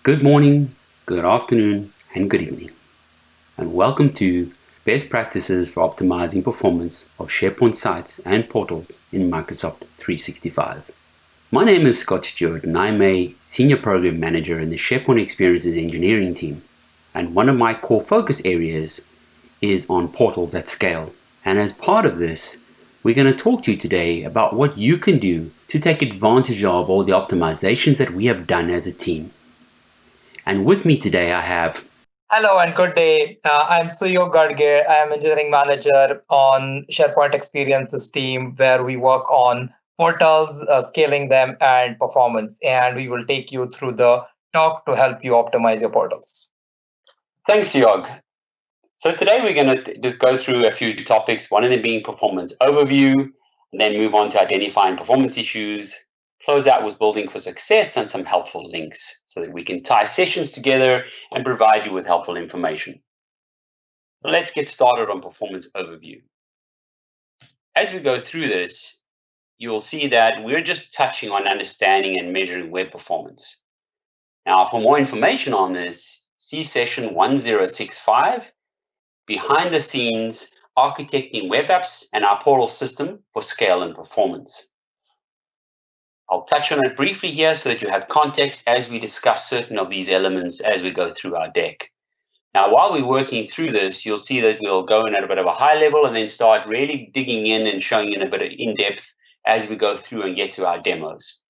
Good morning, good afternoon, and good evening, and welcome to Best Practices for Optimizing Performance of SharePoint Sites and Portals in Microsoft 365. My name is Scott Stewart, and I'm a Senior Program Manager in the SharePoint Experiences Engineering team. And one of my core focus areas is on portals at scale. And as part of this, we're going to talk to you today about what you can do to take advantage of all the optimizations that we have done as a team. And with me today, I have. Hello and good day. I'm Suyo Gadge. I am engineering manager on SharePoint Experiences team, where we work on portals, scaling them, and performance. And we will take you through the talk to help you optimize your portals. Thanks, Yog. So today we're going to just go through a few topics, one of them being performance overview, and then move on to identifying performance issues, close out with building for success, and some helpful links so that we can tie sessions together and provide you with helpful information. Let's get started on performance overview. As we go through this, you'll see that we're just touching on understanding and measuring web performance. Now, for more information on this, see session 1065, Behind the Scenes, Architecting Web Apps and Our Portal System for Scale and Performance. I'll touch on it briefly here so that you have context as we discuss certain of these elements as we go through our deck. Now, while we're working through this, you'll see that we'll go in at a bit of a high level and then start really digging in and showing in a bit of in-depth as we go through and get to our demos.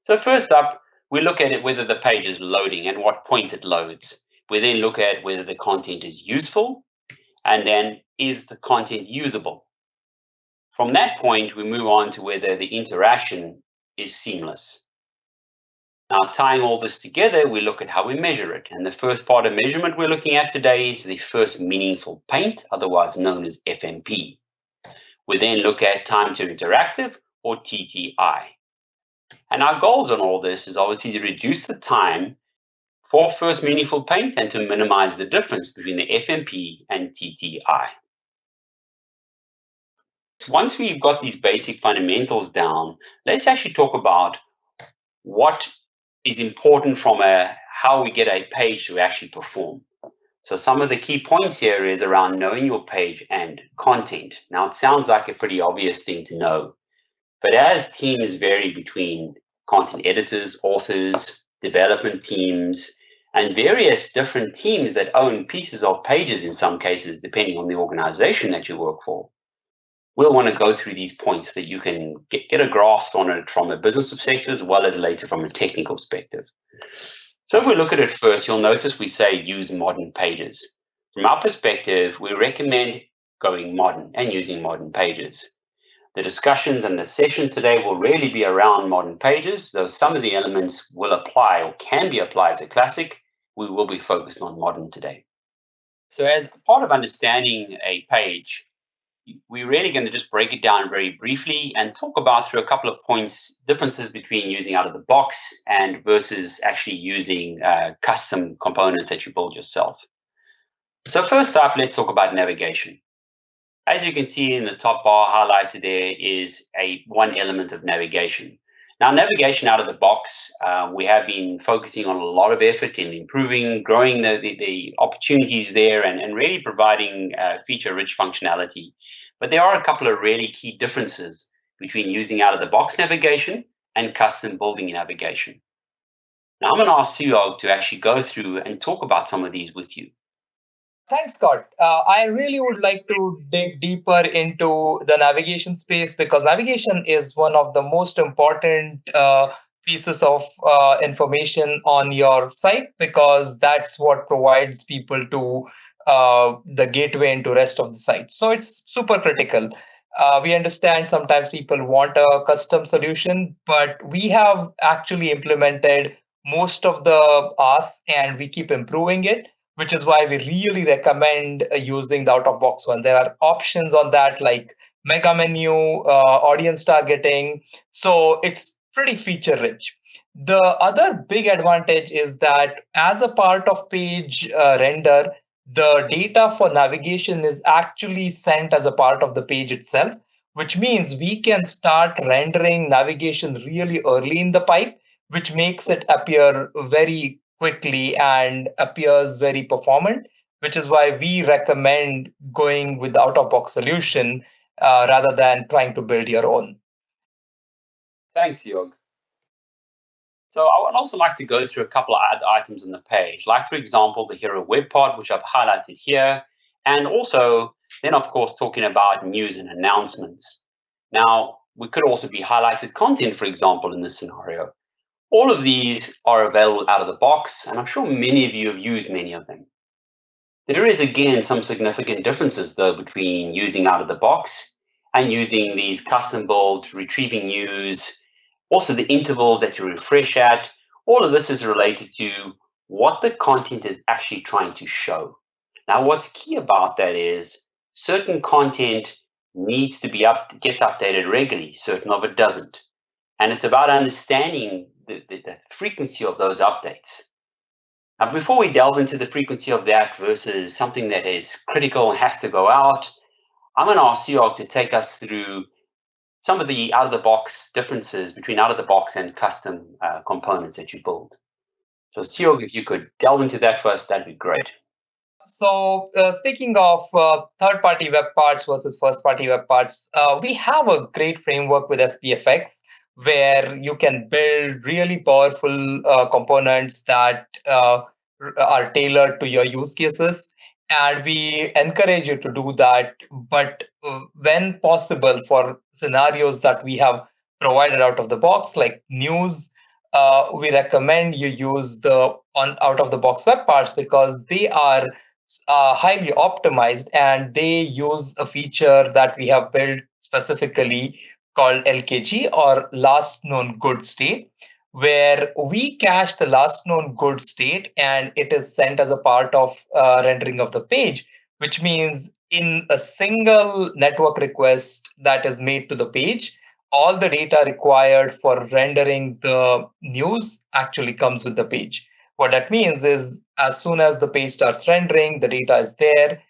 So first up, we look at it whether the page is loading and what point it loads. We then look at whether the content is useful, and then is the content usable. From that point, we move on to whether the interaction is seamless. Now, tying all this together, we look at how we measure it. And the first part of measurement we're looking at today is the first meaningful paint, otherwise known as FMP. We then look at time to interactive, or TTI. And our goals on all this is obviously to reduce the time for first meaningful paint and to minimize the difference between the FMP and TTI. Once we've got these basic fundamentals down, let's actually talk about what is important from how we get a page to actually perform. So some of the key points here is around knowing your page and content. Now, it sounds like a pretty obvious thing to know, but as teams vary between content editors, authors, development teams, and various different teams that own pieces of pages in some cases, depending on the organization that you work for, we'll want to go through these points so that you can get a grasp on it from a business perspective as well as later from a technical perspective. So if we look at it first, you'll notice we say use modern pages. From our perspective, we recommend going modern and using modern pages. The discussions and the session today will really be around modern pages, though some of the elements will apply or can be applied to classic. We will be focused on modern today. So as part of understanding a page, we're really going to just break it down very briefly and talk about through a couple of points, differences between using out of the box and versus actually using custom components that you build yourself. So first up, let's talk about navigation. As you can see in the top bar highlighted there is one element of navigation. Now, navigation out of the box, we have been focusing on a lot of effort in improving, growing the opportunities there and really providing feature-rich functionality. But there are a couple of really key differences between using out of the box navigation and custom building navigation. Now, I'm going to ask Suyog to actually go through and talk about some of these with you. Thanks, Scott. I really would like to dig deeper into the navigation space because navigation is one of the most important pieces of information on your site because that's what provides people to the gateway into rest of the site. So it's super critical. We understand sometimes people want a custom solution, but we have actually implemented most of the asks and we keep improving it, which is why we really recommend using the out-of-box one. There are options on that like mega menu, audience targeting. So it's pretty feature-rich. The other big advantage is that as a part of page render, the data for navigation is actually sent as a part of the page itself, which means we can start rendering navigation really early in the pipe, which makes it appear very quickly and appears very performant, which is why we recommend going with the out-of-box solution rather than trying to build your own. Thanks, Yog. So I would also like to go through a couple of items on the page, like, for example, the Hero Web Pod, which I've highlighted here, and also then, of course, talking about news and announcements. Now, we could also be highlighted content, for example, in this scenario. All of these are available out of the box, and I'm sure many of you have used many of them. There is, again, some significant differences, though, between using out of the box and using these custom-built retrieving news, also the intervals that you refresh at. All of this is related to what the content is actually trying to show. Now, what's key about that is certain content needs to be gets updated regularly, certain of it doesn't. And it's about understanding the frequency of those updates. Now, before we delve into the frequency of that versus something that is critical and has to go out, I'm going to ask Siog to take us through some of the out-of-the-box differences between out-of-the-box and custom components that you build. So Siog, if you could delve into that first, that'd be great. So speaking of third-party web parts versus first-party web parts, we have a great framework with SPFX where you can build really powerful components that are tailored to your use cases. And we encourage you to do that. But when possible, for scenarios that we have provided out of the box, like news, we recommend you use the out-of-the-box web parts because they are highly optimized and they use a feature that we have built specifically called LKG, or last known good state, where we cache the last known good state and it is sent as a part of rendering of the page, which means in a single network request that is made to the page, all the data required for rendering the news actually comes with the page. What that means is as soon as the page starts rendering, the data is there,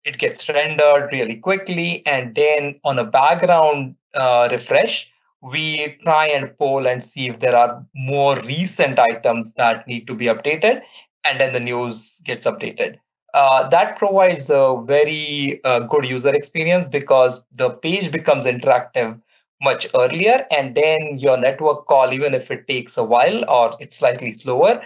it gets rendered really quickly, and then on a background refresh, we try and poll and see if there are more recent items that need to be updated, and then the news gets updated. That provides a very good user experience because the page becomes interactive much earlier, and then your network call, even if it takes a while or it's slightly slower,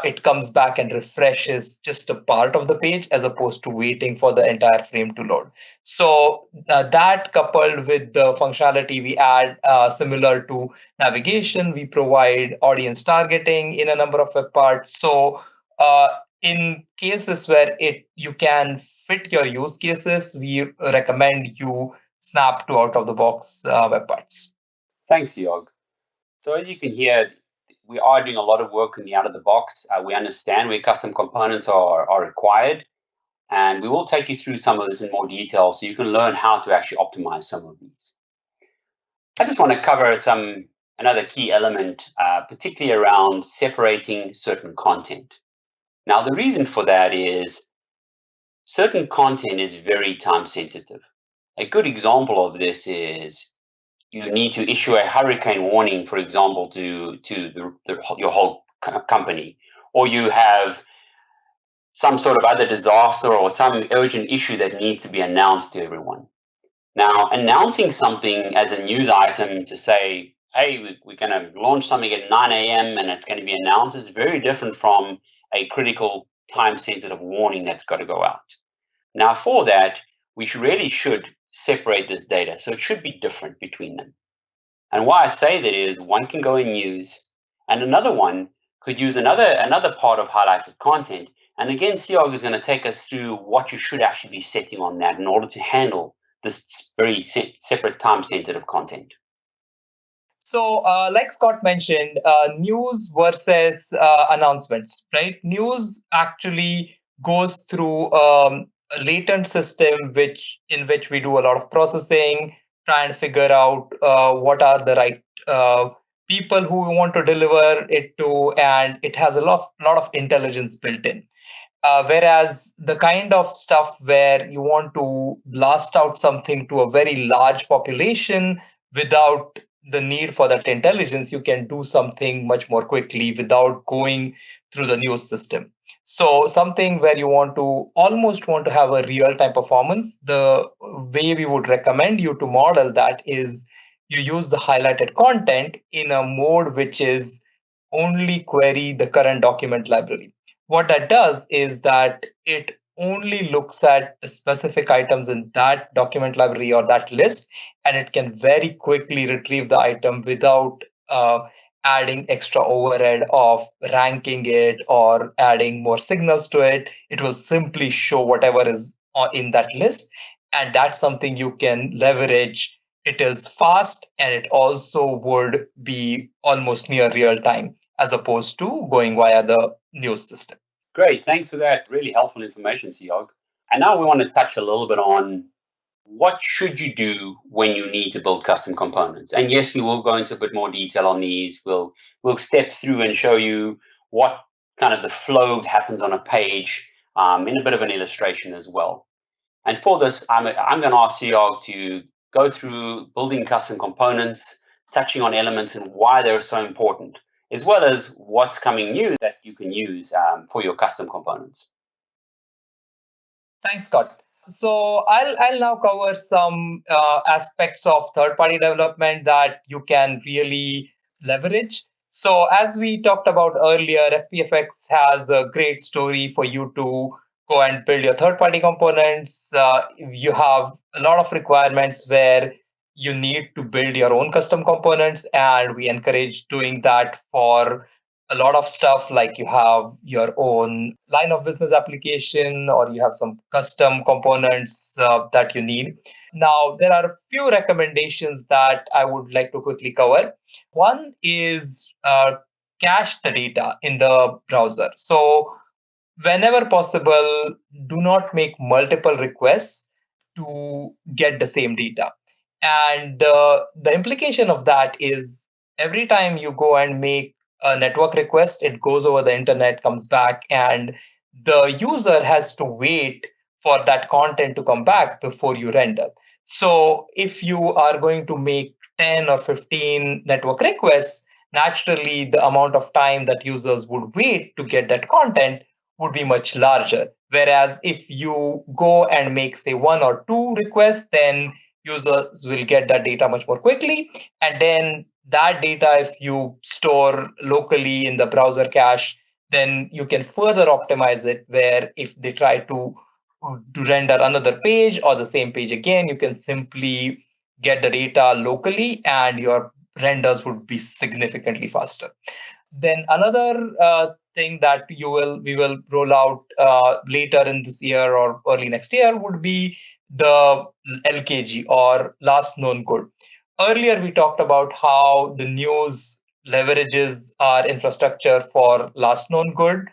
it comes back and refreshes just a part of the page as opposed to waiting for the entire frame to load. So that coupled with the functionality we add similar to navigation, we provide audience targeting in a number of web parts. So in cases where you can fit your use cases, we recommend you snap to out-of-the-box web parts. Thanks, Yog. So as you can hear, we are doing a lot of work in the out of the box. We understand where custom components are required, and we will take you through some of this in more detail so you can learn how to actually optimize some of these. I just want to cover another key element, particularly around separating certain content. Now, the reason for that is certain content is very time sensitive. A good example of this is you need to issue a hurricane warning, for example, to your whole company, or you have some sort of other disaster or some urgent issue that needs to be announced to everyone. Now, announcing something as a news item to say, hey, we're going to launch something at 9 a.m. and it's going to be announced is very different from a critical time-sensitive warning that's got to go out. Now, for that, we really should separate this data. So it should be different between them. And why I say that is one can go in news and another one could use another part of highlighted content. And again, Siog is going to take us through what you should actually be setting on that in order to handle this very separate time-sensitive content. So, like Scott mentioned, news versus announcements, right? News actually goes through a latent system in which we do a lot of processing, try and figure out what are the right people who we want to deliver it to, and it has a lot of intelligence built in. Whereas the kind of stuff where you want to blast out something to a very large population without the need for that intelligence, you can do something much more quickly without going through the news system. So something where you almost want to have a real-time performance, the way we would recommend you to model that is you use the highlighted content in a mode which is only query the current document library. What that does is that it only looks at specific items in that document library or that list, and it can very quickly retrieve the item without adding extra overhead of ranking it or adding more signals to it. It will simply show whatever is in that list, and that's something you can leverage. It is fast, and it also would be almost near real time as opposed to going via the news system. Great, thanks for that really helpful information, Siog. And now we want to touch a little bit on what should you do when you need to build custom components. And yes, we will go into a bit more detail on these. We'll step through and show you what kind of the flow happens on a page in a bit of an illustration as well. And for this, I'm going to ask Siog to go through building custom components, touching on elements and why they're so important, as well as what's coming new that you can use for your custom components. Thanks, Scott. So I'll now cover some aspects of third-party development that you can really leverage. So as we talked about earlier, SPFX has a great story for you to go and build your third-party components. You have a lot of requirements where you need to build your own custom components, and we encourage doing that for a lot of stuff, like you have your own line of business application or you have some custom components that you need. Now, there are a few recommendations that I would like to quickly cover. One is cache the data in the browser. So whenever possible, do not make multiple requests to get the same data. And the implication of that is every time you go and make a network request, it goes over the internet, comes back, and the user has to wait for that content to come back before you render. So if you are going to make 10 or 15 network requests, naturally the amount of time that users would wait to get that content would be much larger. Whereas if you go and make, say, one or two requests, then users will get that data much more quickly. And then that data, if you store locally in the browser cache, then you can further optimize it, where if they try to render another page or the same page again, you can simply get the data locally and your renders would be significantly faster. Then another thing that we will roll out later in this year or early next year would be the LKG, or last known good. Earlier, we talked about how the news leverages our infrastructure for last known good.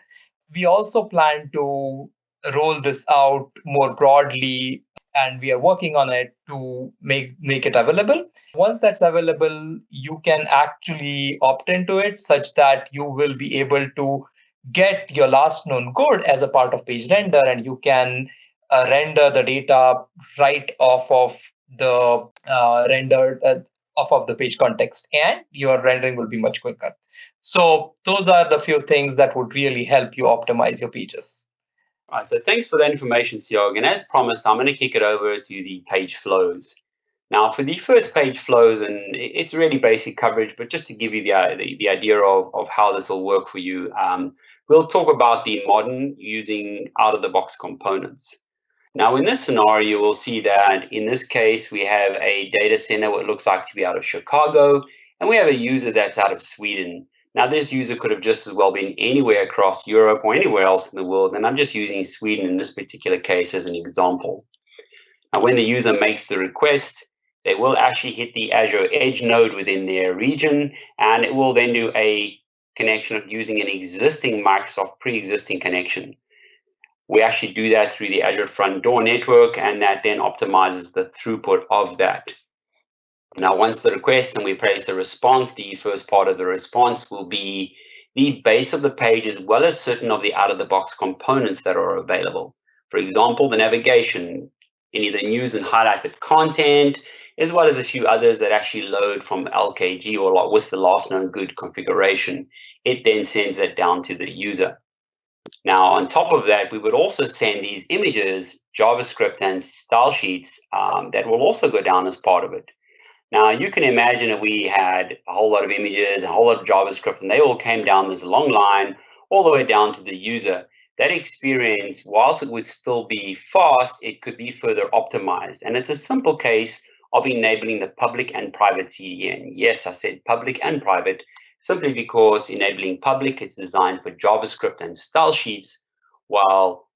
We also plan to roll this out more broadly, and we are working on it to make it available. Once that's available, you can actually opt into it such that you will be able to get your last known good as a part of page render, and you can render the data right off of the rendered off of the page context, and your rendering will be much quicker. So those are the few things that would really help you optimize your pages. All right, so thanks for that information, Siog. And as promised, I'm going to kick it over to the page flows. Now, for the first page flows, and it's really basic coverage, but just to give you the idea of how this will work for you, we'll talk about the modern using out-of-the-box components. Now, in this scenario, you will see that in this case, we have a data center, what looks like to be out of Chicago, and we have a user that's out of Sweden. Now, this user could have just as well been anywhere across Europe or anywhere else in the world, and I'm just using Sweden in this particular case as an example. Now, when the user makes the request, they will actually hit the Azure Edge node within their region, and it will then do a connection of using an existing Microsoft pre-existing connection. We actually do that through the Azure Front Door network, and that then optimizes the throughput of that. Now, once the request and we place a response, the first part of the response will be the base of the page as well as certain of the out-of-the-box components that are available. For example, the navigation, any of the news and highlighted content, as well as a few others that actually load from LKG or with the last known good configuration. It then sends that down to the user. Now, on top of that, we would also send these images, JavaScript and style sheets that will also go down as part of it. Now, you can imagine that we had a whole lot of images, a whole lot of JavaScript, and they all came down this long line all the way down to the user. That experience, whilst it would still be fast, it could be further optimized. And it's a simple case of enabling the public and private CDN. Yes, I said public and private, simply because enabling public, it's designed for JavaScript and style sheets, while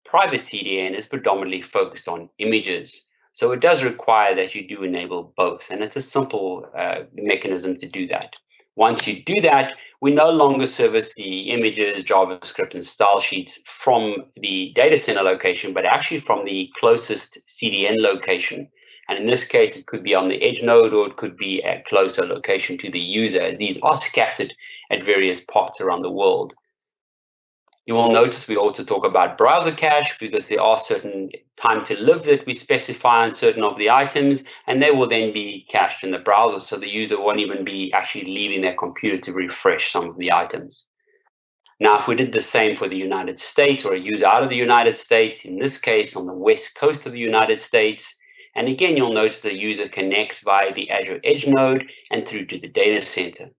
private CDN is predominantly focused on images. So it does require that you do enable both, and it's a simple mechanism to do that. Once you do that, we no longer service the images, JavaScript, and style sheets from the data center location, but actually from the closest CDN location. And in this case, it could be on the edge node, or it could be a closer location to the user, as these are scattered at various parts around the world. You will notice we also talk about browser cache, because there are certain time to live that we specify on certain of the items, and they will then be cached in the browser, so the user won't even be actually leaving their computer to refresh some of the items. Now, if we did the same for the United States, or a user out of the United States, in this case on the west coast of the United States, and again, you'll notice the user connects via the Azure Edge node and through to the data center.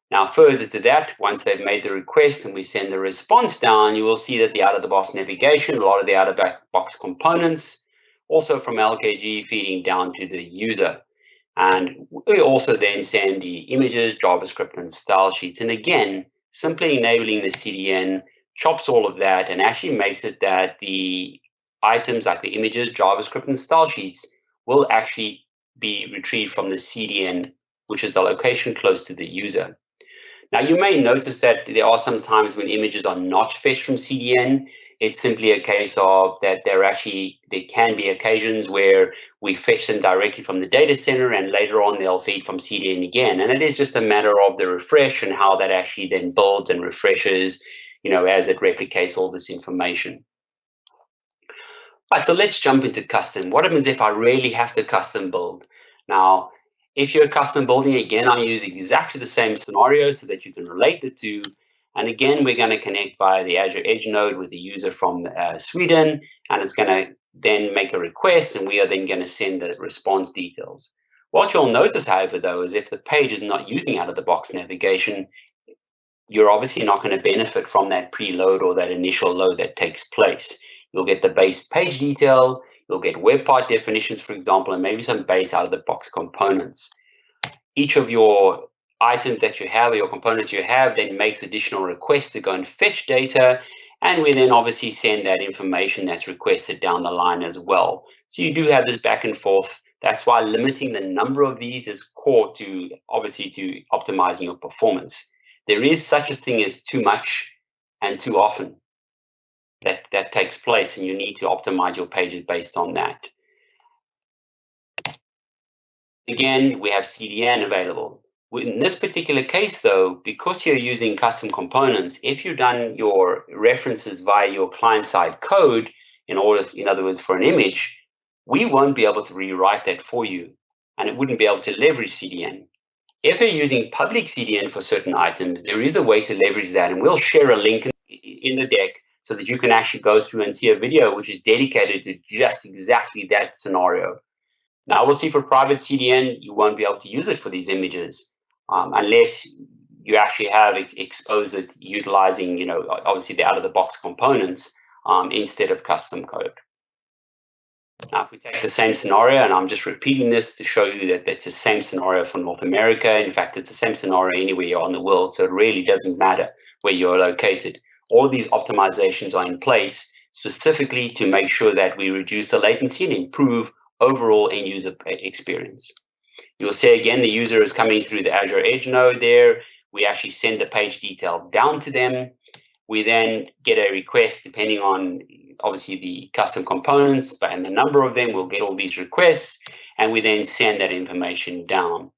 Now, further to that, once they've made the request and we send the response down, you will see that the out-of-the-box navigation, a lot of the out-of-the-box components, also from LKG feeding down to the user. And we also then send the images, JavaScript, and style sheets. And again, simply enabling the CDN chops all of that and actually makes it that the items like the images, JavaScript, and style sheets will actually be retrieved from the CDN, which is the location close to the user. Now, you may notice that there are some times when images are not fetched from CDN. It's simply a case of that there can be occasions where we fetch them directly from the data center, and later on they'll feed from CDN again. And it is just a matter of the refresh and how that actually then builds and refreshes, as it replicates all this information. Right, so let's jump into custom. What happens if I really have to custom build? Now, if you're custom building, again, I use exactly the same scenario so that you can relate the two. And again, we're going to connect via the Azure Edge node with the user from Sweden, and it's going to then make a request, and we are then going to send the response details. What you'll notice, however, though, is if the page is not using out-of-the-box navigation, you're obviously not going to benefit from that preload or that initial load that takes place. You'll get the base page detail, you'll get web part definitions, for example, and maybe some base out-of-the-box components. Each of your items that you have, or your components you have, then makes additional requests to go and fetch data, and we then obviously send that information that's requested down the line as well. So you do have this back and forth. That's why limiting the number of these is core to, obviously, to optimizing your performance. There is such a thing as too much and too often that takes place, and you need to optimize your pages based on that. Again, we have CDN available. In this particular case, though, because you're using custom components, if you've done your references via your client-side code, in other words, for an image, we won't be able to rewrite that for you, and it wouldn't be able to leverage CDN. If you're using public CDN for certain items, there is a way to leverage that, and we'll share a link in the deck so that you can actually go through and see a video which is dedicated to just exactly that scenario. Now, we'll see for private CDN, you won't be able to use it for these images unless you actually have exposed it utilizing, obviously the out-of-the-box components instead of custom code. Now, if we take the same scenario, and I'm just repeating this to show you that it's the same scenario for North America. In fact, it's the same scenario anywhere you are in the world, so it really doesn't matter where you're located. All of these optimizations are in place specifically to make sure that we reduce the latency and improve overall end user experience. You'll see again, the user is coming through the Azure Edge node there. We actually send the page detail down to them. We then get a request depending on obviously the custom components and the number of them. We'll get all these requests, and we then send that information down.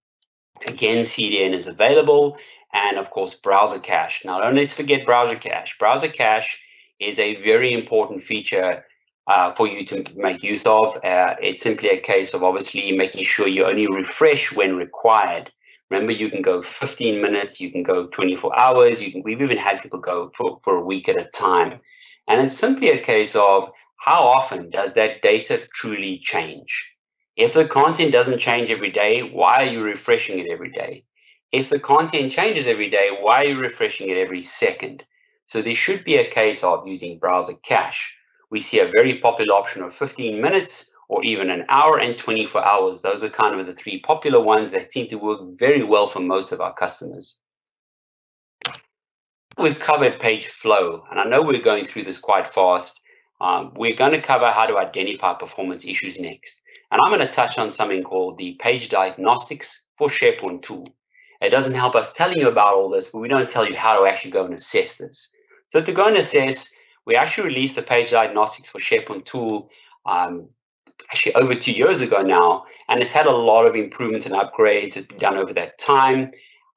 Again, CDN is available, and of course, browser cache. Now, don't let's forget browser cache. Browser cache is a very important feature for you to make use of. It's simply a case of obviously making sure you only refresh when required. Remember, you can go 15 minutes, you can go 24 hours, we've even had people go for a week at a time. And it's simply a case of how often does that data truly change? If the content doesn't change every day, why are you refreshing it every day? If the content changes every day, why are you refreshing it every second? So there should be a case of using browser cache. We see a very popular option of 15 minutes or even an hour and 24 hours. Those are kind of the three popular ones that seem to work very well for most of our customers. We've covered page flow, and I know we're going through this quite fast. We're going to cover how to identify performance issues next. And I'm going to touch on something called the page diagnostics for SharePoint tool. It doesn't help us telling you about all this, but we don't tell you how to actually go and assess this. So to go and assess, we actually released the page diagnostics for SharePoint tool actually over 2 years ago now, and it's had a lot of improvements and upgrades. It's been done over that time.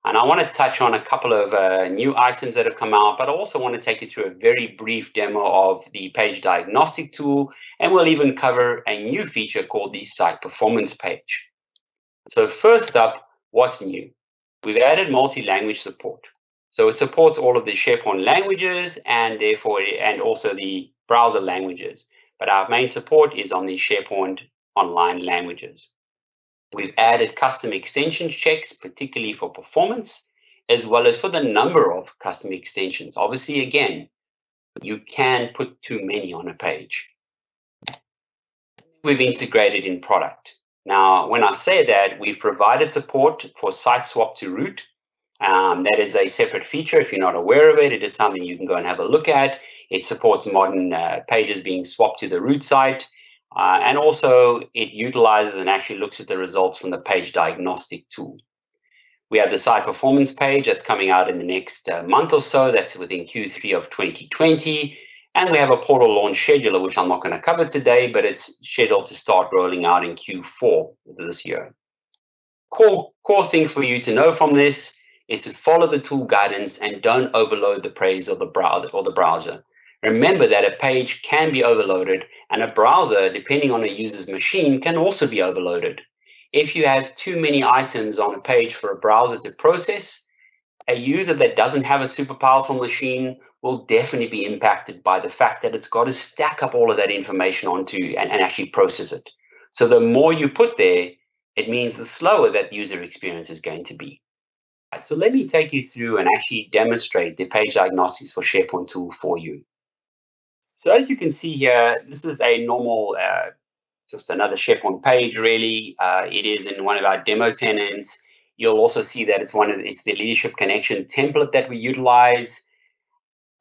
And I want to touch on a couple of new items that have come out, but I also want to take you through a very brief demo of the page diagnostic tool, and we'll even cover a new feature called the site performance page. So first up, what's new? We've added multi-language support. So it supports all of the SharePoint languages and also the browser languages. But our main support is on the SharePoint online languages. We've added custom extension checks, particularly for performance, as well as for the number of custom extensions. Obviously, again, you can put too many on a page. We've integrated in product. Now, when I say that, we've provided support for site swap to root. That is a separate feature. If you're not aware of it, it is something you can go and have a look at. It supports modern pages being swapped to the root site. And also, it utilizes and actually looks at the results from the page diagnostic tool. We have the site performance page that's coming out in the next month or so. That's within Q3 of 2020. And we have a portal launch scheduler, which I'm not going to cover today, but it's scheduled to start rolling out in Q4 this year. Core thing for you to know from this is to follow the tool guidance and don't overload the page or the browser. Remember that a page can be overloaded, and a browser, depending on a user's machine, can also be overloaded. If you have too many items on a page for a browser to process, a user that doesn't have a super powerful machine will definitely be impacted by the fact that it's got to stack up all of that information onto and actually process it. So the more you put there, it means the slower that user experience is going to be. Right, so let me take you through and actually demonstrate the page diagnostics for SharePoint tool for you. So as you can see here, this is a normal, just another SharePoint page, really. It is in one of our demo tenants. You'll also see that it's the leadership connection template that we utilize.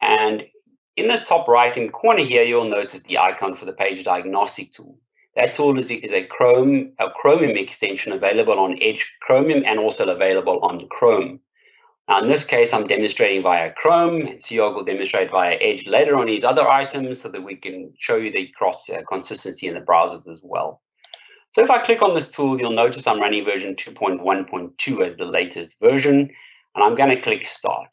And in the top right-hand corner here, you'll notice the icon for the page diagnostic tool. That tool is a Chromium extension available on Edge Chromium and also available on Chrome. Now, in this case, I'm demonstrating via Chrome, and Siog will demonstrate via Edge later on these other items so that we can show you the cross consistency in the browsers as well. So if I click on this tool, you'll notice I'm running version 2.1.2 as the latest version, and I'm going to click Start.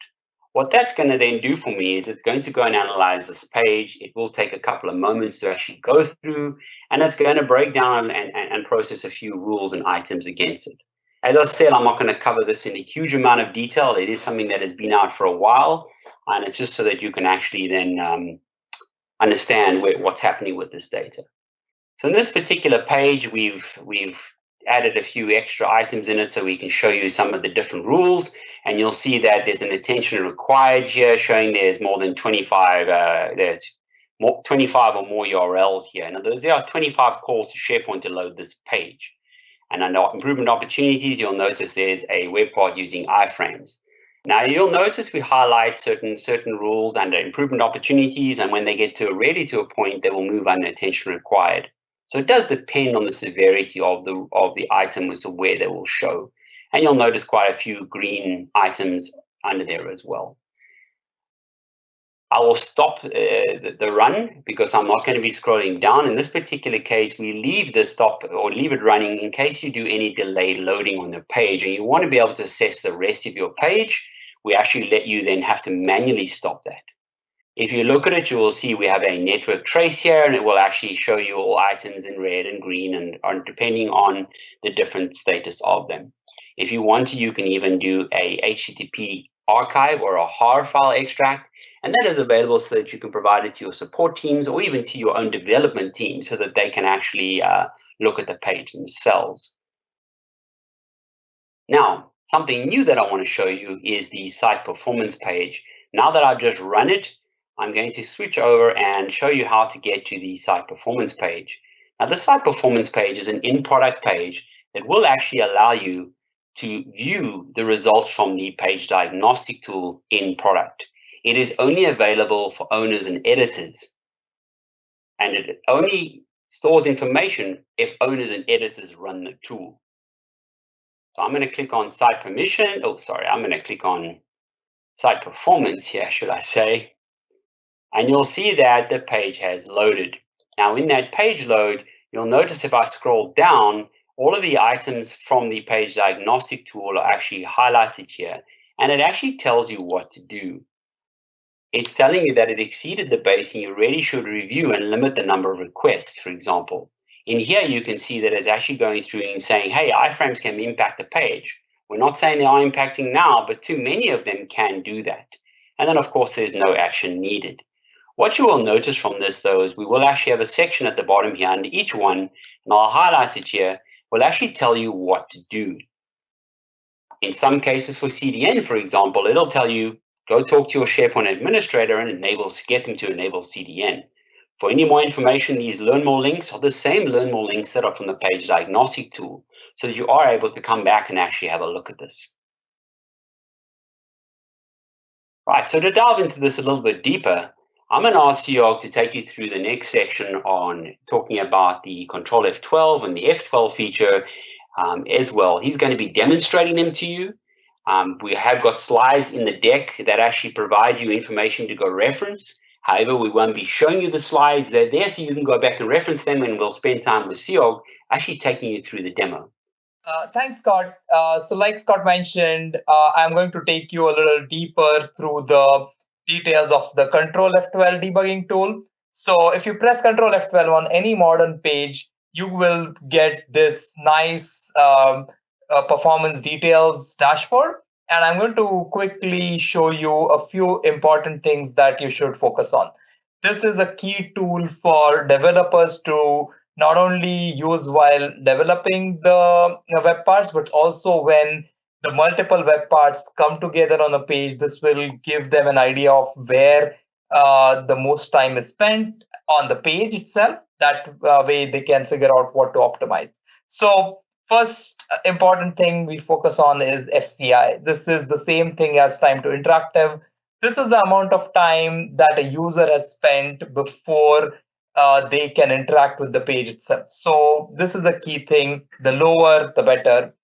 What that's going to then do for me is it's going to go and analyze this page. It will take a couple of moments to actually go through, and it's going to break down and process a few rules and items against it. As I said, I'm not going to cover this in a huge amount of detail. It is something that has been out for a while, and it's just so that you can actually then understand what's happening with this data. So in this particular page, we've added a few extra items in it so we can show you some of the different rules, and you'll see that there's an attention required here showing there's more than 25, there's 25 or more URLs here. Now, there are 25 calls to SharePoint to load this page. And under improvement opportunities, you'll notice there's a web part using iframes. Now, you'll notice we highlight certain rules under improvement opportunities, and when they get ready to a point, they will move under attention required. So it does depend on the severity of the item as to where they will show. And you'll notice quite a few green items under there as well. I will stop the run because I'm not going to be scrolling down. In this particular case, we leave it running in case you do any delay loading on the page and you want to be able to assess the rest of your page. We actually let you then have to manually stop that. If you look at it, you will see we have a network trace here, and it will actually show you all items in red and green, and depending on the different status of them. If you want to, you can even do a HTTP archive or a HAR file extract, and that is available so that you can provide it to your support teams or even to your own development team so that they can actually look at the page themselves. Now, something new that I want to show you is the site performance page. Now that I've just run it, I'm going to switch over and show you how to get to the site performance page. Now, the site performance page is an in-product page that will actually allow you to view the results from the page diagnostic tool in product. It is only available for owners and editors, and it only stores information if owners and editors run the tool. So I'm going to click on site permission. Oh, sorry, I'm going to click on site performance here, should I say. And you'll see that the page has loaded. Now, in that page load, you'll notice if I scroll down, all of the items from the page diagnostic tool are actually highlighted here. And it actually tells you what to do. It's telling you that it exceeded the base and you really should review and limit the number of requests, for example. In here, you can see that it's actually going through and saying, hey, iframes can impact the page. We're not saying they are impacting now, but too many of them can do that. And then, of course, there's no action needed. What you will notice from this, though, is we will actually have a section at the bottom here under each one, and I'll highlight it here, will actually tell you what to do. In some cases for CDN, for example, it'll tell you, go talk to your SharePoint administrator and get them to enable CDN. For any more information, these Learn More links are the same Learn More links that are from the page diagnostic tool, so that you are able to come back and actually have a look at this. Right, so to delve into this a little bit deeper, I'm going to ask Georg to take you through the next section on talking about the Control F12 and the F12 feature as well. He's going to be demonstrating them to you. We have got slides in the deck that actually provide you information to go reference. However, we won't be showing you the slides. They're there so you can go back and reference them, and we'll spend time with Georg actually taking you through the demo. Thanks, Scott. So like Scott mentioned, I'm going to take you a little deeper through the details of the Control F12 debugging tool. So if you press Control F12 on any modern page, you will get this nice performance details dashboard. And I'm going to quickly show you a few important things that you should focus on. This is a key tool for developers to not only use while developing the web parts, but also when the multiple web parts come together on a page. This will give them an idea of where the most time is spent on the page itself. That way they can figure out what to optimize. So first important thing we focus on is FCI. This is the same thing as time to interactive. This is the amount of time that a user has spent before they can interact with the page itself. So this is a key thing. The lower, the better.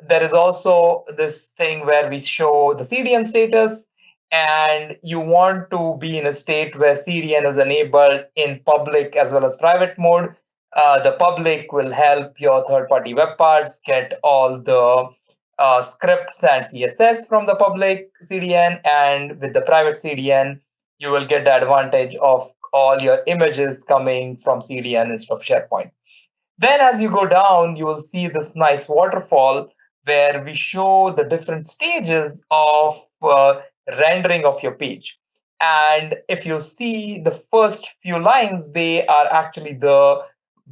There is also this thing where we show the CDN status, and you want to be in a state where CDN is enabled in public as well as private mode. The public will help your third-party web parts get all the scripts and CSS from the public CDN, and with the private CDN, you will get the advantage of all your images coming from CDN instead of SharePoint. Then as you go down, you will see this nice waterfall where we show the different stages of rendering of your page. And if you see the first few lines, they are actually the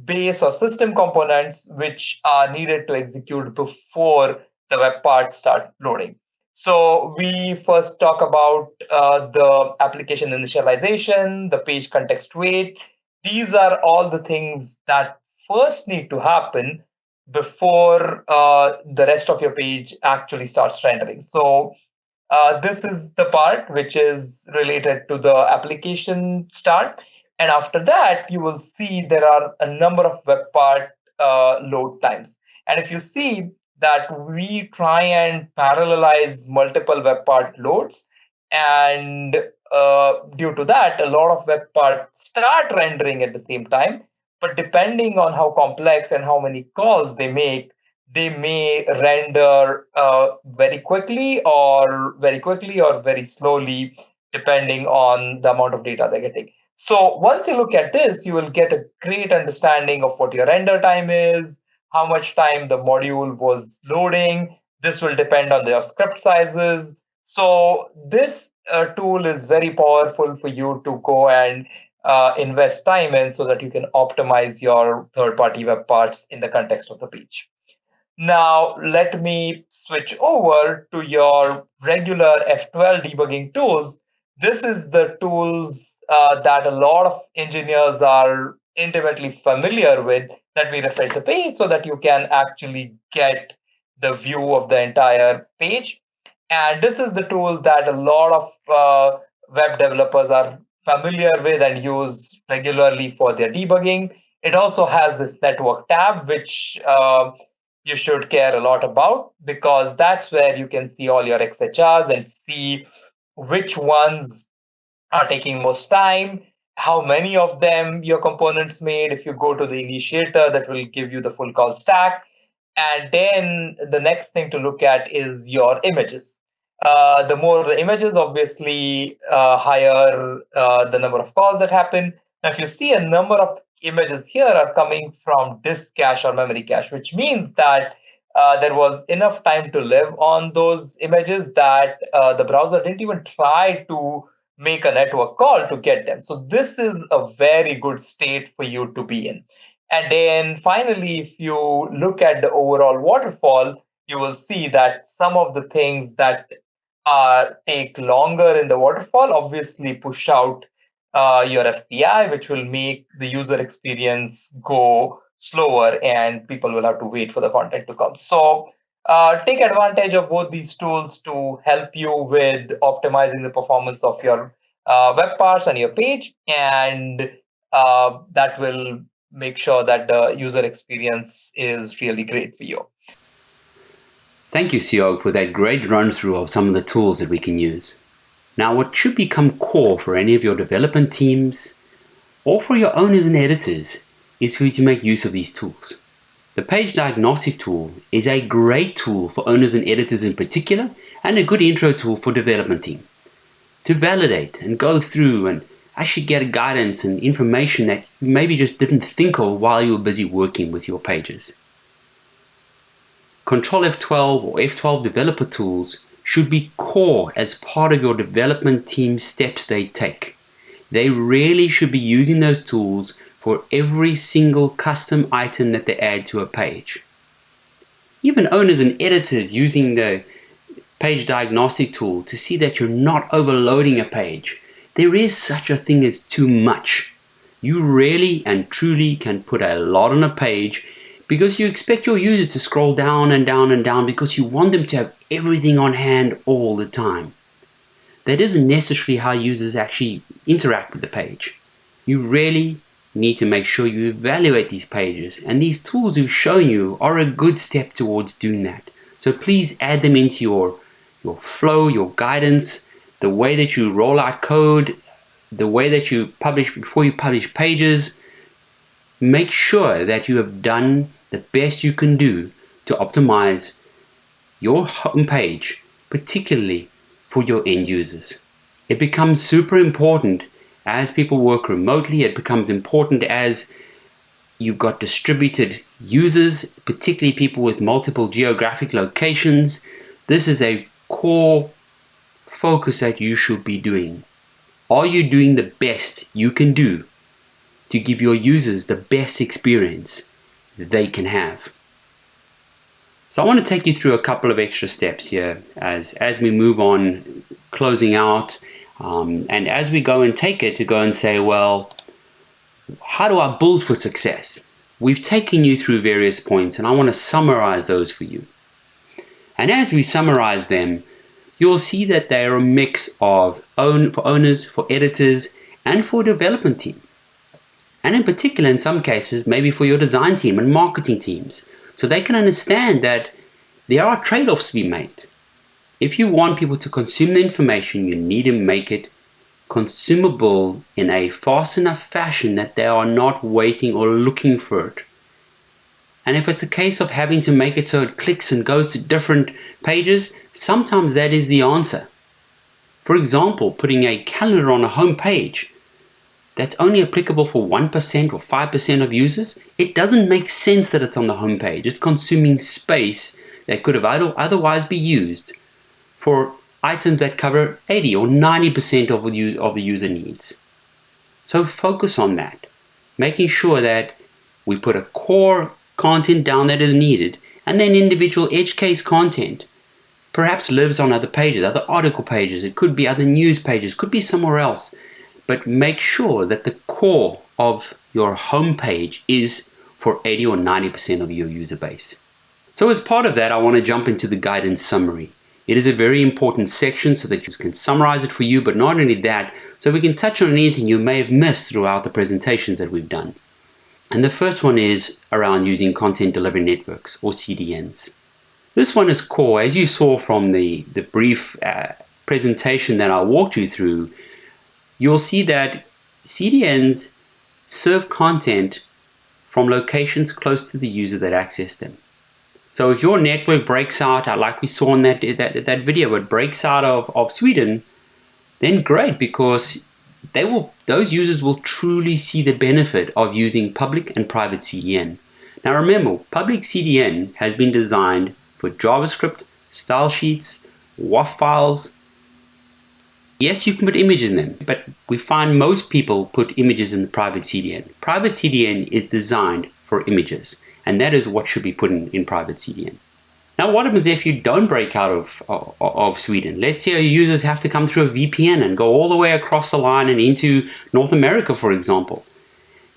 base or system components which are needed to execute before the web parts start loading. So we first talk about the application initialization, the page context wait. These are all the things that first need to happen before the rest of your page actually starts rendering. So this is the part which is related to the application start. And after that, you will see there are a number of web part load times. And if you see that we try and parallelize multiple web part loads, and due to that, a lot of web parts start rendering at the same time. But depending on how complex and how many calls they make, they may render very quickly or very slowly, depending on the amount of data they're getting. So once you look at this, you will get a great understanding of what your render time is, how much time the module was loading. This will depend on their script sizes. So this tool is very powerful for you to go and invest time in so that you can optimize your third-party web parts in the context of the page. Now, let me switch over to your regular F12 debugging tools. This is the tools that a lot of engineers are intimately familiar with. Let me refresh the page so that you can actually get the view of the entire page. And this is the tool that a lot of web developers are familiar with and use regularly for their debugging. It also has this network tab, which you should care a lot about, because that's where you can see all your XHRs and see which ones are taking most time, how many of them your components made. If you go to the initiator, that will give you the full call stack. And then the next thing to look at is your images. The more the images, obviously, higher the number of calls that happen. Now, if you see a number of images here are coming from disk cache or memory cache, which means that there was enough time to live on those images that the browser didn't even try to make a network call to get them. So this is a very good state for you to be in. And then finally, if you look at the overall waterfall, you will see that some of the things that take longer in the waterfall obviously push out your FCI, which will make the user experience go slower and people will have to wait for the content to come. So take advantage of both these tools to help you with optimizing the performance of your web parts and your page, and that will make sure that the user experience is really great for you. Thank you, Siog, for that great run through of some of the tools that we can use. Now, what should become core for any of your development teams or for your owners and editors is for you to make use of these tools. The page diagnostic tool is a great tool for owners and editors in particular, and a good intro tool for development team to validate and go through and actually get guidance and information that you maybe just didn't think of while you were busy working with your pages. Control F12 or F12 developer tools should be core as part of your development team's steps they take. They really should be using those tools for every single custom item that they add to a page. Even owners and editors using the page diagnostic tool to see that you're not overloading a page. There is such a thing as too much. You really and truly can put a lot on a page because you expect your users to scroll down and down and down because you want them to have everything on hand all the time. That isn't necessarily how users actually interact with the page. You really need to make sure you evaluate these pages, and these tools we've shown you are a good step towards doing that. So please add them into your flow, your guidance, the way that you roll out code, the way that you publish before you publish pages. Make sure that you have done the best you can do to optimize your homepage, particularly for your end users. It becomes super important as people work remotely. It becomes important as you've got distributed users, particularly people with multiple geographic locations. This is a core focus that you should be doing. Are you doing the best you can do to give your users the best experience they can have? So I want to take you through a couple of extra steps here as we move on, closing out, and as we go and take it to go and say, well, how do I build for success? We've taken you through various points, and I want to summarize those for you. And as we summarize them, you'll see that they are a mix of for owners, for editors, and for development team. And in particular, in some cases, maybe for your design team and marketing teams, so they can understand that there are trade-offs to be made. If you want people to consume the information, you need to make it consumable in a fast enough fashion that they are not waiting or looking for it. And if it's a case of having to make it so it clicks and goes to different pages, sometimes that is the answer. For example, putting a calendar on a home page that's only applicable for 1% or 5% of users, it doesn't make sense that it's on the home page. It's consuming space that could have otherwise be used for items that cover 80 or 90% of the user needs. So focus on that, making sure that we put a core content down that is needed, and then individual edge case content perhaps lives on other pages, other article pages. It could be other news pages, could be somewhere else. But make sure that the core of your home page is for 80 or 90% of your user base. So as part of that, I want to jump into the guidance summary. It is a very important section so that you can summarize it for you, but not only that, so we can touch on anything you may have missed throughout the presentations that we've done. And the first one is around using content delivery networks, or CDNs. This one is core. As you saw from the brief presentation that I walked you through, you'll see that CDNs serve content from locations close to the user that access them. So if your network breaks out, like we saw in that video, it breaks out of Sweden, then great, because those users will truly see the benefit of using public and private CDN. Now remember, public CDN has been designed for JavaScript, style sheets, WAF files. Yes, you can put images in them, but we find most people put images in the private CDN. Private CDN is designed for images, and that is what should be put in private CDN. Now, what happens if you don't break out of Sweden? Let's say your users have to come through a VPN and go all the way across the line and into North America, for example.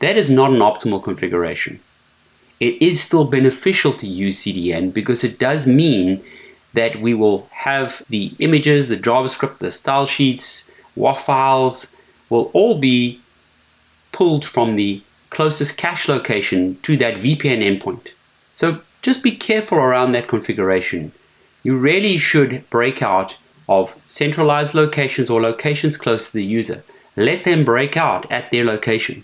That is not an optimal configuration. It is still beneficial to use CDN because it does mean that we will have the images, the JavaScript, the style sheets, WAF files will all be pulled from the closest cache location to that VPN endpoint. So just be careful around that configuration. You really should break out of centralized locations or locations close to the user. Let them break out at their location.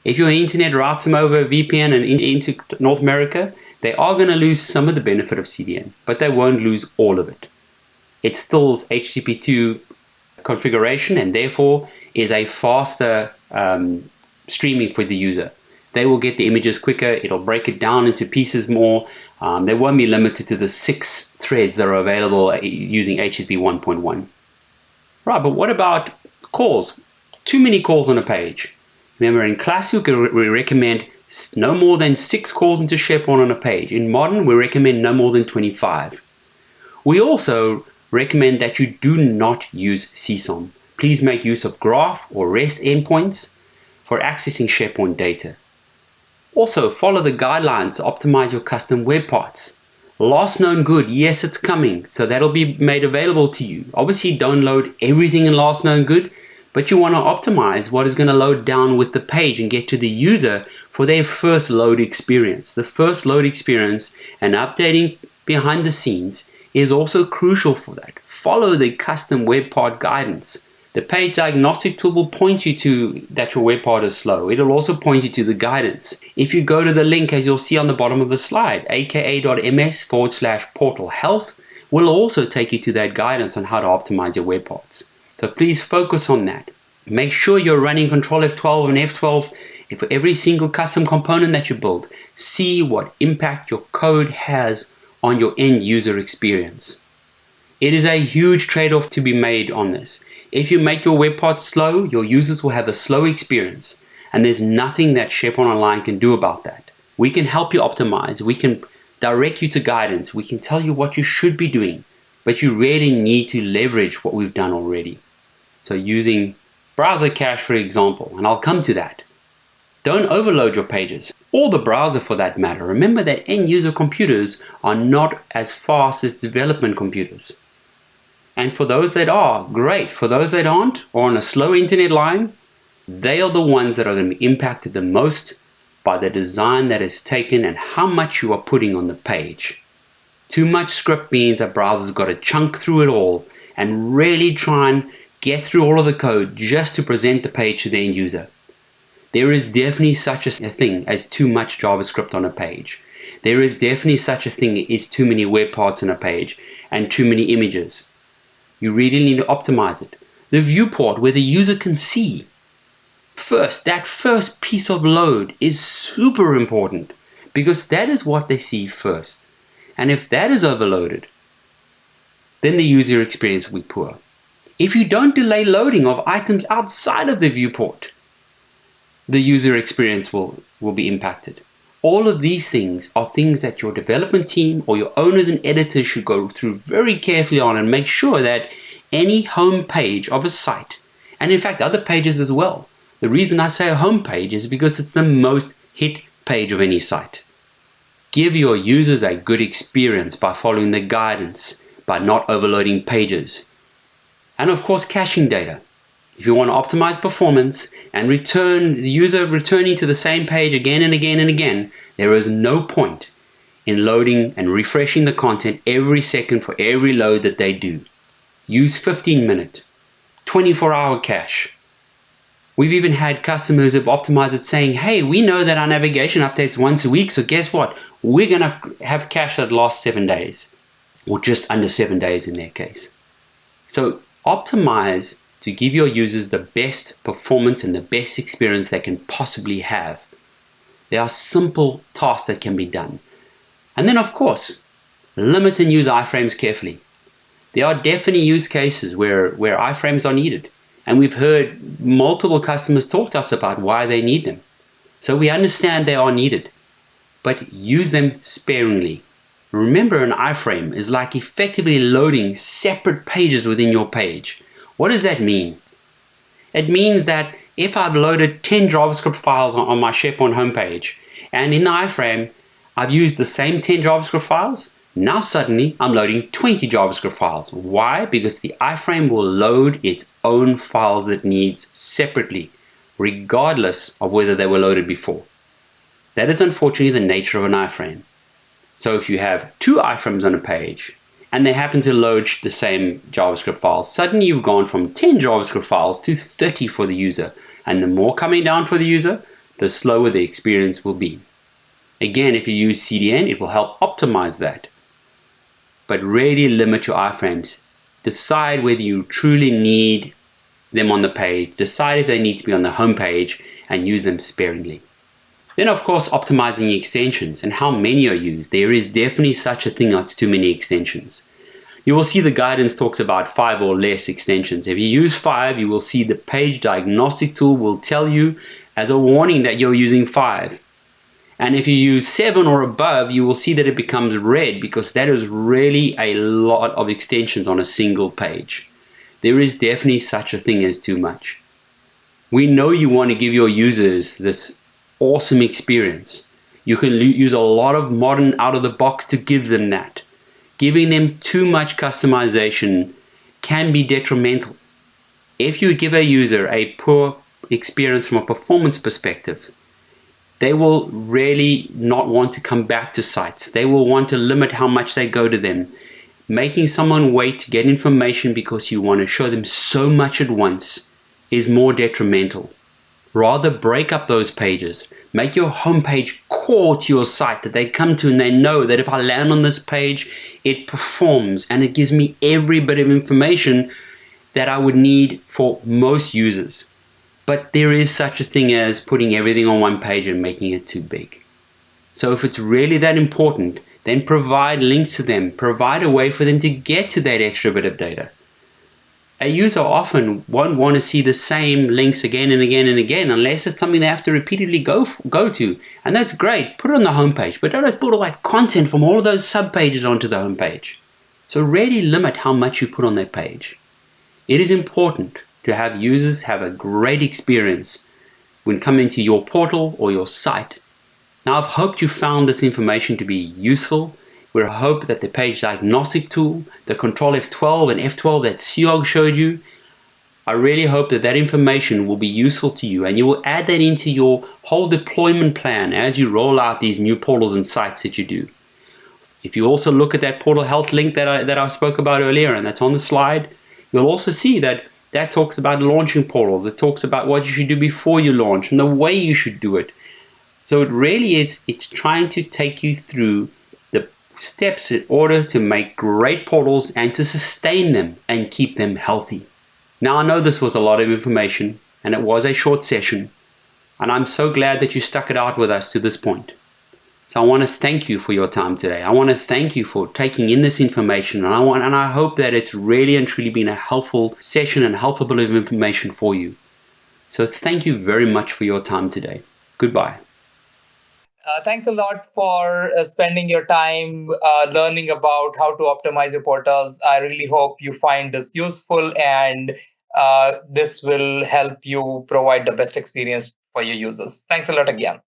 If your internet routes them over VPN and into North America, they are going to lose some of the benefit of CDN, but they won't lose all of it. It still is HTTP2 configuration and therefore is a faster streaming for the user. They will get the images quicker, it'll break it down into pieces more. They won't be limited to the 6 threads that are available using HTTP 1.1. Right, but what about calls? Too many calls on a page. Remember, in Classic, we recommend no more than 6 calls into SharePoint on a page. In Modern, we recommend no more than 25. We also recommend that you do not use CSOM. Please make use of Graph or REST endpoints for accessing SharePoint data. Also, follow the guidelines to optimize your custom web parts. Last known good, yes, it's coming, so that'll be made available to you. Obviously, don't load everything in last known good, but you want to optimize what is going to load down with the page and get to the user for their first load experience. The first load experience and updating behind the scenes is also crucial for that. Follow the custom web part guidance. The page diagnostic tool will point you to that your web part is slow. It'll also point you to the guidance. If you go to the link, as you'll see on the bottom of the slide, aka.ms/portal health, will also take you to that guidance on how to optimize your web parts. So please focus on that. Make sure you're running Control F12 and F12 for every single custom component that you build. See what impact your code has on your end user experience. It is a huge trade-off to be made on this. If you make your web parts slow, your users will have a slow experience, and there's nothing that SharePoint Online can do about that. We can help you optimize, we can direct you to guidance, we can tell you what you should be doing, but you really need to leverage what we've done already. So using browser cache, for example, and I'll come to that. Don't overload your pages, or the browser for that matter. Remember that end user computers are not as fast as development computers. And for those that are, great. For those that aren't, or on a slow internet line, they are the ones that are going to be impacted the most by the design that is taken and how much you are putting on the page. Too much script means that browsers got to chunk through it all and really try and get through all of the code just to present the page to the end user. There is definitely such a thing as too much JavaScript on a page. There is definitely such a thing as too many web parts on a page and too many images. You really need to optimize it. The viewport where the user can see. First, that first piece of load is super important because that is what they see first. And if that is overloaded, then the user experience will be poor. If you don't delay loading of items outside of the viewport, the user experience will be impacted. All of these things are things that your development team or your owners and editors should go through very carefully on and make sure that any home page of a site, and in fact other pages as well. The reason I say a home page is because it's the most hit page of any site. Give your users a good experience by following the guidance, by not overloading pages. And of course, caching data. If you want to optimize performance and return the user returning to the same page again and again and again, there is no point in loading and refreshing the content every second for every load that they do. Use 15-minute, 24-hour cache. We've even had customers who've optimized it saying, hey, we know that our navigation updates once a week, so guess what? We're going to have cache that lasts 7 days, or just under 7 days in their case. So optimize to give your users the best performance and the best experience they can possibly have. There are simple tasks that can be done. And then, of course, limit and use iframes carefully. There are definitely use cases where iframes are needed. And we've heard multiple customers talk to us about why they need them. So we understand they are needed, but use them sparingly. Remember, an iframe is like effectively loading separate pages within your page. What does that mean? It means that if I've loaded 10 JavaScript files on my SharePoint homepage, and in the iframe, I've used the same 10 JavaScript files, now suddenly I'm loading 20 JavaScript files. Why? Because the iframe will load its own files it needs separately, regardless of whether they were loaded before. That is unfortunately the nature of an iframe. So if you have 2 iframes on a page, and they happen to load the same JavaScript files, suddenly you've gone from 10 JavaScript files to 30 for the user. And the more coming down for the user, the slower the experience will be. Again, if you use CDN, it will help optimize that. But really limit your iframes. Decide whether you truly need them on the page. Decide if they need to be on the home page and use them sparingly. Then, of course, optimizing extensions and how many are used. There is definitely such a thing as too many extensions. You will see the guidance talks about 5 or less extensions. If you use 5, you will see the page diagnostic tool will tell you as a warning that you're using 5. And if you use 7 or above, you will see that it becomes red because that is really a lot of extensions on a single page. There is definitely such a thing as too much. We know you want to give your users this awesome experience. You can use a lot of modern out of the box to give them that. Giving them too much customization can be detrimental. If you give a user a poor experience from a performance perspective, they will really not want to come back to sites. They will want to limit how much they go to them. Making someone wait to get information because you want to show them so much at once is more detrimental. Rather break up those pages. Make your homepage core to your site that they come to and they know that if I land on this page, it performs and it gives me every bit of information that I would need for most users. But there is such a thing as putting everything on one page and making it too big. So if it's really that important, then provide links to them. Provide a way for them to get to that extra bit of data. A user often won't want to see the same links again and again and again unless it's something they have to repeatedly go to. And that's great. Put it on the homepage, but don't put all that content from all of those subpages onto the homepage. So really limit how much you put on that page. It is important to have users have a great experience when coming to your portal or your site. Now, I've hoped you found this information to be useful. We hope that the page diagnostic tool, the Control F12 and F12 that Siog showed you, I really hope that that information will be useful to you and you will add that into your whole deployment plan as you roll out these new portals and sites that you do. If you also look at that portal health link that I spoke about earlier, and that's on the slide, you'll also see that talks about launching portals. It talks about what you should do before you launch and the way you should do it. So it really is, it's trying to take you through the steps in order to make great portals and to sustain them and keep them healthy. Now, I know this was a lot of information, and it was a short session, and I'm so glad that you stuck it out with us to this point. So I want to thank you for your time today. I want to thank you for taking in this information, and I hope that it's really and truly been a helpful session and helpful bit of information for you. So thank you very much for your time today. Goodbye. Thanks a lot for spending your time learning about how to optimize your portals. I really hope you find this useful, and this will help you provide the best experience for your users. Thanks a lot again.